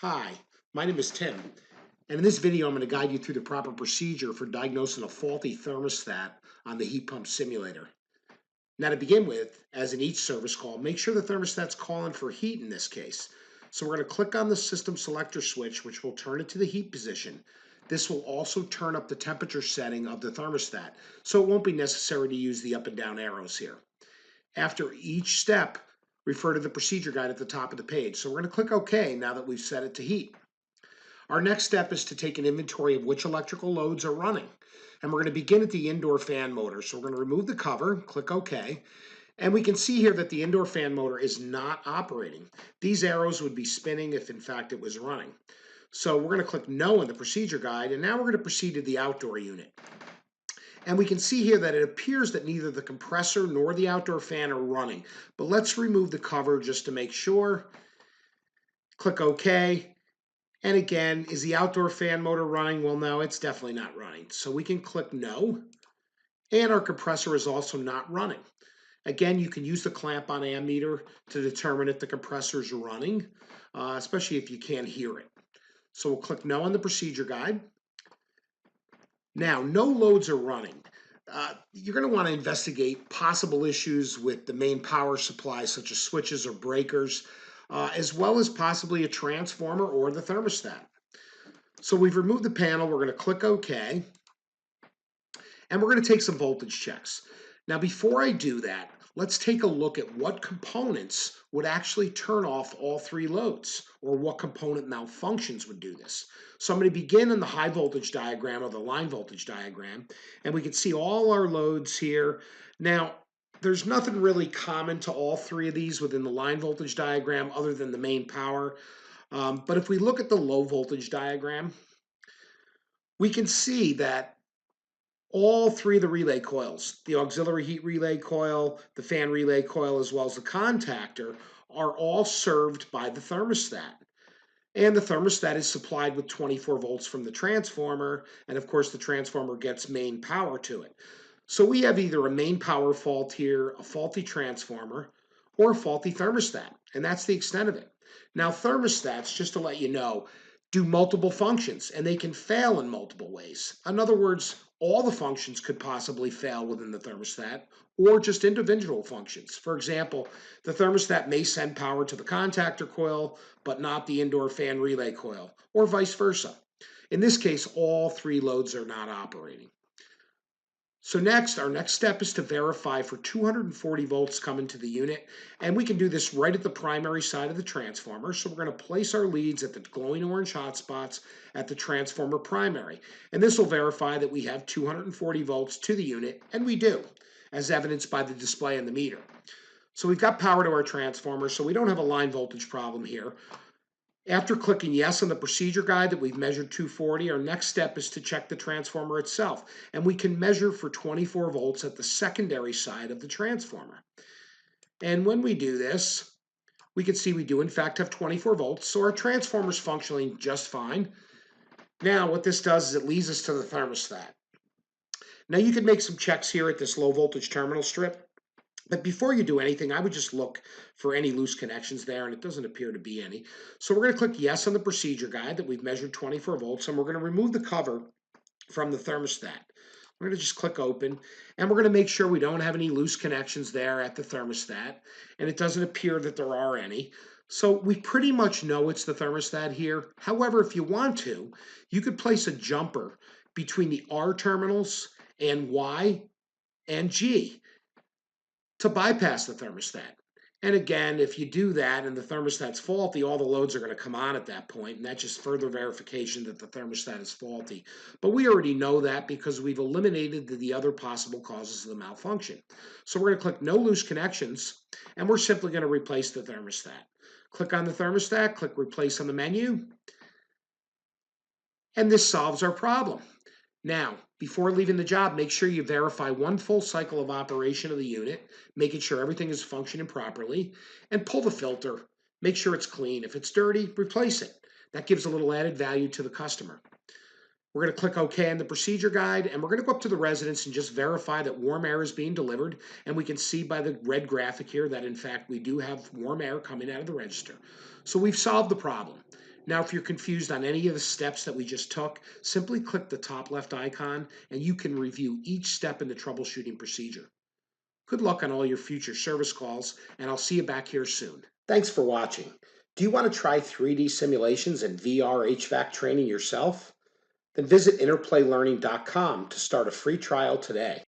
Hi, my name is Tim, and in this video I'm going to guide you through the proper procedure for diagnosing a faulty thermostat on the heat pump simulator. Now to begin with, as in each service call, make sure the thermostat's calling for heat in this case. So we're going to click on the system selector switch, which will turn it to the heat position. This will also turn up the temperature setting of the thermostat, so it won't be necessary to use the up and down arrows here. After each step, refer to the procedure guide at the top of the page. So we're going to click OK now that we've set it to heat. Our next step is to take an inventory of which electrical loads are running. And we're going to begin at the indoor fan motor. So we're going to remove the cover, click OK, and we can see here that the indoor fan motor is not operating. These arrows would be spinning if in fact it was running. So we're going to click No in the procedure guide, and now we're going to proceed to the outdoor unit. And we can see here that it appears that neither the compressor nor the outdoor fan are running. But let's remove the cover just to make sure. Click OK. And again, is the outdoor fan motor running? Well, no, it's definitely not running. So we can click No. And our compressor is also not running. Again, you can use the clamp on ammeter to determine if the compressor is running, especially if you can't hear it. So we'll click No on the procedure guide. Now, no loads are running. You're going to want to investigate possible issues with the main power supply, such as switches or breakers, as well as possibly a transformer or the thermostat. So we've removed the panel. We're going to click OK. And we're going to take some voltage checks. Now, before I do that, let's take a look at what components would actually turn off all three loads, or what component malfunctions would do this. So I'm going to begin in the high voltage diagram or the line voltage diagram, and we can see all our loads here. Now, there's nothing really common to all three of these within the line voltage diagram other than the main power. But if we look at the low voltage diagram, we can see that all three of the relay coils, the auxiliary heat relay coil, the fan relay coil, as well as the contactor, are all served by the thermostat. And the thermostat is supplied with 24 volts from the transformer, and of course the transformer gets main power to it. So we have either a main power fault here, a faulty transformer, or a faulty thermostat, and that's the extent of it. Now thermostats, just to let you know, do multiple functions, and they can fail in multiple ways. In other words, all the functions could possibly fail within the thermostat, or just individual functions. For example, the thermostat may send power to the contactor coil, but not the indoor fan relay coil, or vice versa. In this case, all three loads are not operating. So next, our next step is to verify for 240 volts coming to the unit, and we can do this right at the primary side of the transformer. So we're going to place our leads at the glowing orange hotspots at the transformer primary, and this will verify that we have 240 volts to the unit, and we do, as evidenced by the display on the meter. So we've got power to our transformer, so we don't have a line voltage problem here. After clicking yes on the procedure guide that we've measured 240, our next step is to check the transformer itself. And we can measure for 24 volts at the secondary side of the transformer. And when we do this, we can see we do in fact have 24 volts, so our transformer is functioning just fine. Now what this does is it leads us to the thermostat. Now you can make some checks here at this low voltage terminal strip. But before you do anything, I would just look for any loose connections there, and it doesn't appear to be any. So we're going to click yes on the procedure guide that we've measured 24 volts, and we're going to remove the cover from the thermostat. We're going to just click open, and we're going to make sure we don't have any loose connections there at the thermostat, and it doesn't appear that there are any. So we pretty much know it's the thermostat here. However, if you want to, you could place a jumper between the R terminals and Y and G to bypass the thermostat. And again, if you do that and the thermostat's faulty, all the loads are going to come on at that point, and that's just further verification that the thermostat is faulty. But we already know that because we've eliminated the other possible causes of the malfunction. So we're going to click No Loose Connections, and we're simply going to replace the thermostat. Click on the thermostat, click Replace on the menu, and this solves our problem. Now, before leaving the job, make sure you verify one full cycle of operation of the unit, making sure everything is functioning properly, and pull the filter. Make sure it's clean. If it's dirty, replace it. That gives a little added value to the customer. We're going to click OK on the procedure guide, and we're going to go up to the residence and just verify that warm air is being delivered. And we can see by the red graphic here that, in fact, we do have warm air coming out of the register. So we've solved the problem. Now, if you're confused on any of the steps that we just took, simply click the top left icon and you can review each step in the troubleshooting procedure. Good luck on all your future service calls, and I'll see you back here soon. Thanks for watching. Do you want to try 3D simulations and VR HVAC training yourself? Then visit interplaylearning.com to start a free trial today.